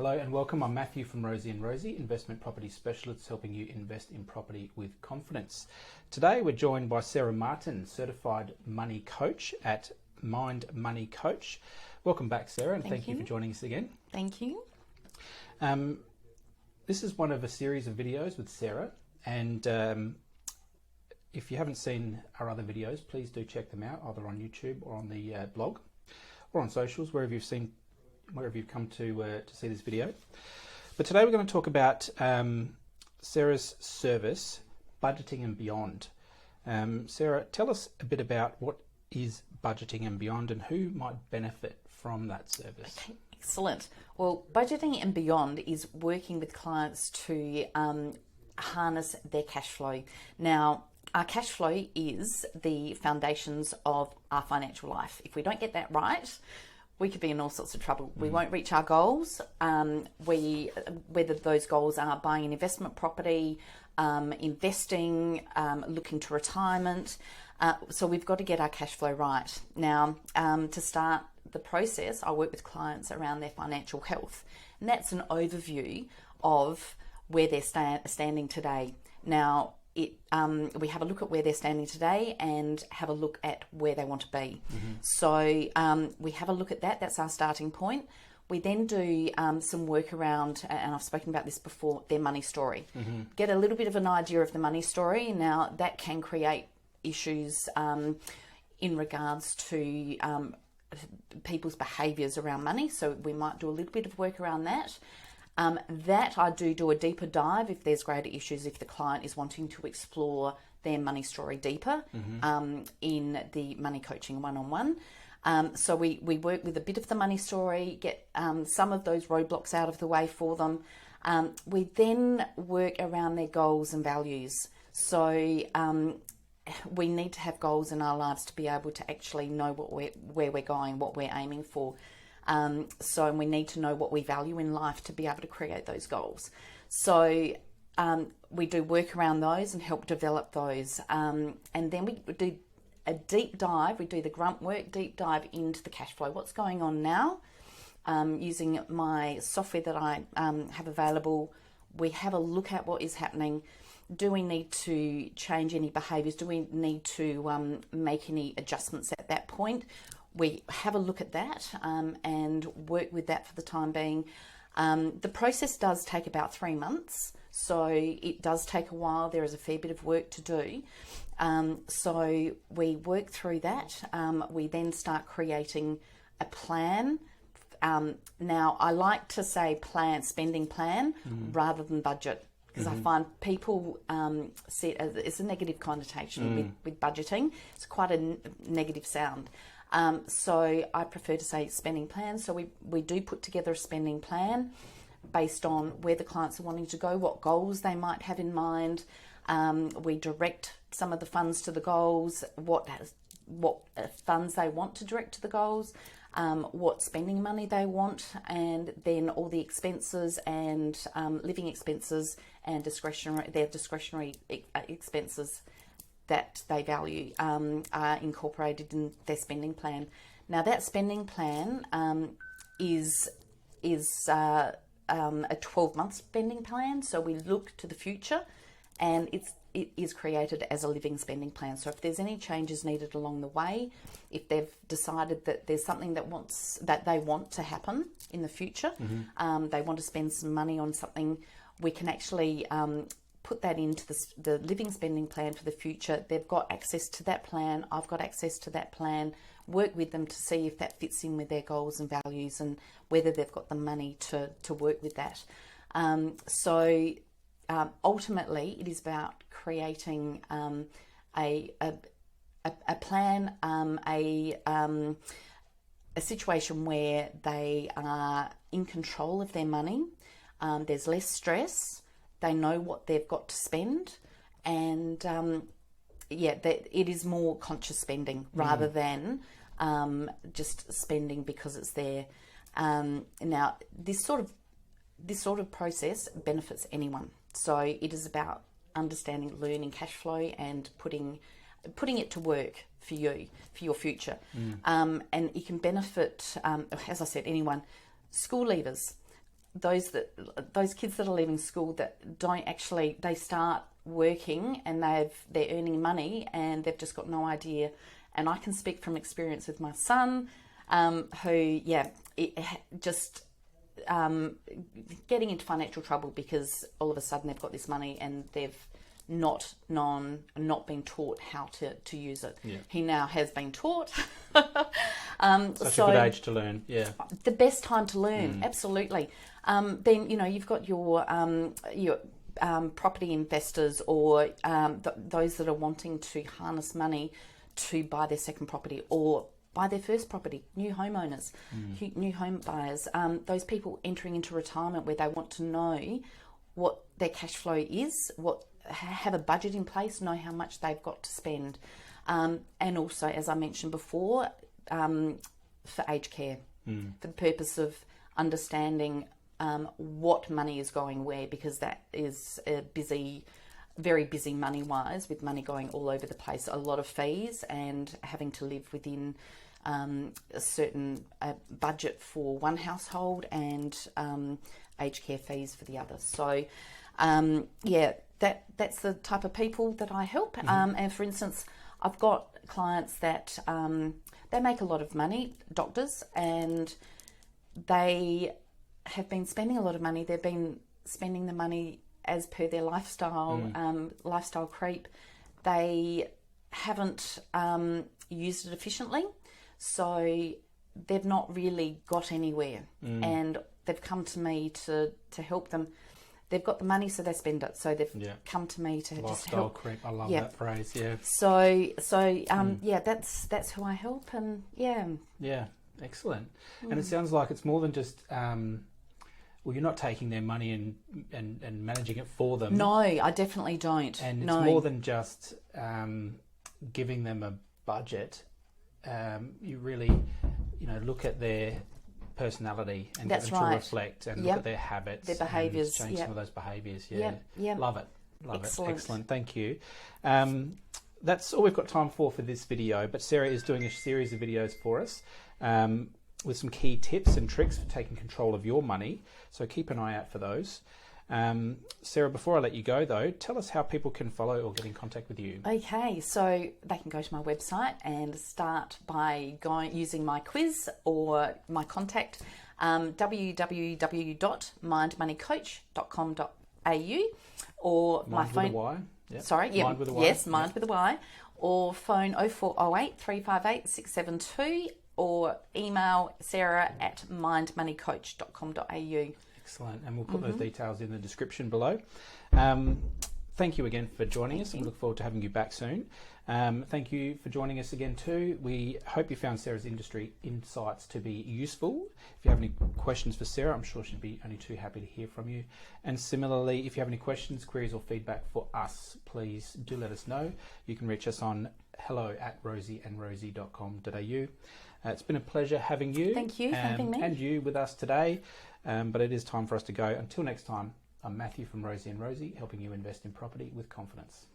Hello and welcome. I'm Matthew from Rosie and Rosie, investment property specialists helping you invest in property with confidence. Today we're joined by Sarah Martin, certified money coach at MYND Money Coach. Welcome back, Sarah, and thank you for joining us again. Thank you. This is one of a series of videos with Sarah, and if you haven't seen our other videos, please do check them out either on YouTube or on the blog or on socials, wherever you've come to see this video. But today we're going to talk about Sarah's service, Budgeting and Beyond. Sarah, tell us a bit about what is Budgeting and Beyond and who might benefit from that service. Okay, excellent. Well, Budgeting and Beyond is working with clients to harness their cash flow. Now, our cash flow is the foundations of our financial life. If we don't get that right, we could be in all sorts of trouble. We won't reach our goals. Whether those goals are buying an investment property, investing, looking to retirement. So we've got to get our cash flow right. Now, to start the process, I work with clients around their financial health. And that's an overview of where they're standing today. Now, we have a look at where they're standing today and have a look at where they want to be. So we have a look at that. That's our starting point. We then do some work around, and I've spoken about this before, their money story. Get a little bit of an idea of the money story. Now, that can create issues in regards to people's behaviours around money. So we might do a little bit of work around that. That I do a deeper dive if there's greater issues, if the client is wanting to explore their money story deeper in the money coaching one-on-one. So we work with a bit of the money story, get some of those roadblocks out of the way for them. We then work around their goals and values. So we need to have goals in our lives to be able to actually know where we're going, what we're aiming for. So we need to know what we value in life to be able to create those goals. So we do work around those and help develop those. And then we do a deep dive. We do the grunt work, deep dive into the cash flow. What's going on now? Using my software that I have available, we have a look at what is happening. Do we need to change any behaviours? Do we need to make any adjustments at that point? We have a look at that and work with that for the time being. The process does take about 3 months, so it does take a while. There is a fair bit of work to do. So we work through that. We then start creating a plan. Now, I like to say spending plan rather than budget, because I find people see it as it's a negative connotation with budgeting. It's quite a negative sound. So I prefer to say spending plan. So we do put together a spending plan based on where the clients are wanting to go, what goals they might have in mind. We direct some of the funds to the goals, what funds they want to direct to the goals, what spending money they want, and then all the expenses and living expenses and their discretionary expenses that they value are incorporated in their spending plan. Now, that spending plan is a 12-month spending plan. So we look to the future, and it is created as a living spending plan. So if there's any changes needed along the way, if they've decided that there's something that they want to happen in the future, they want to spend some money on something, we can actually put that into the living spending plan for the future. They've got access to that plan. I've got access to that plan. Work with them to see if that fits in with their goals and values and whether they've got the money to work with that. So ultimately, it is about creating a plan, a situation where they are in control of their money. There's less stress. They know what they've got to spend, and it is more conscious spending rather than just spending because it's there. Now, this sort of process benefits anyone. So it is about understanding, learning cash flow, and putting it to work for you, for your future. And it can benefit, as I said, anyone. School leavers. those kids that are leaving school that don't actually, they start working and they're earning money and they've just got no idea. And I can speak from experience with my son, who getting into financial trouble because all of a sudden they've got this money and they've not been taught how to use it. Yeah. He now has been taught. Such a good age to learn. Yeah, the best time to learn. Absolutely. Then you've got your property investors or those that are wanting to harness money to buy their second property or buy their first property, new homeowners, new home buyers, those people entering into retirement where they want to know what their cash flow is, have a budget in place, know how much they've got to spend, and also, as I mentioned before, for aged care, for the purpose of understanding what money is going where, because that is a very busy money-wise, with money going all over the place, a lot of fees, and having to live within a certain budget for one household and aged care fees for the other. So, that's the type of people that I help. And for instance, I've got clients that they make a lot of money, doctors, and they have been spending a lot of money. They've been spending the money as per their lifestyle, lifestyle creep. They haven't used it efficiently, so they've not really got anywhere. And they've come to me to help them. They've got the money, so they spend it. So they've come to me to lifestyle just help. Creep. I love that phrase. Yeah. That's who I help, and Yeah, excellent. And it sounds like it's more than just. Well, you're not taking their money and managing it for them. No, I definitely don't. And it's more than just giving them a budget. You really, look at their personality and get them to reflect and look at their habits, their behaviours, change some of those behaviours. Yeah, love it. Excellent. Thank you. That's all we've got time for this video. But Sarah is doing a series of videos for us. With some key tips and tricks for taking control of your money. So keep an eye out for those. Sarah, before I let you go though, tell us how people can follow or get in contact with you. Okay, so they can go to my website and start by using my quiz or my contact, www.myndmoneycoach.com.au, or my phone. With a Y. Yep. Sorry, yeah, Mind with a Y. Yes, Mind with a Y, or phone 0408 358 672. Or email sarah@myndmoneycoach.com.au. Excellent. And we'll put those details in the description below. Thank you again for joining us. And we look forward to having you back soon. Thank you for joining us again too. We hope you found Sarah's industry insights to be useful. If you have any questions for Sarah, I'm sure she'd be only too happy to hear from you. And similarly, if you have any questions, queries or feedback for us, please do let us know. You can reach us on hello@rosieandrosie.com.au. It's been a pleasure having you. Thank you for having me. And you with us today. But it is time for us to go. Until next time, I'm Matthew from Rosie and Rosie, helping you invest in property with confidence.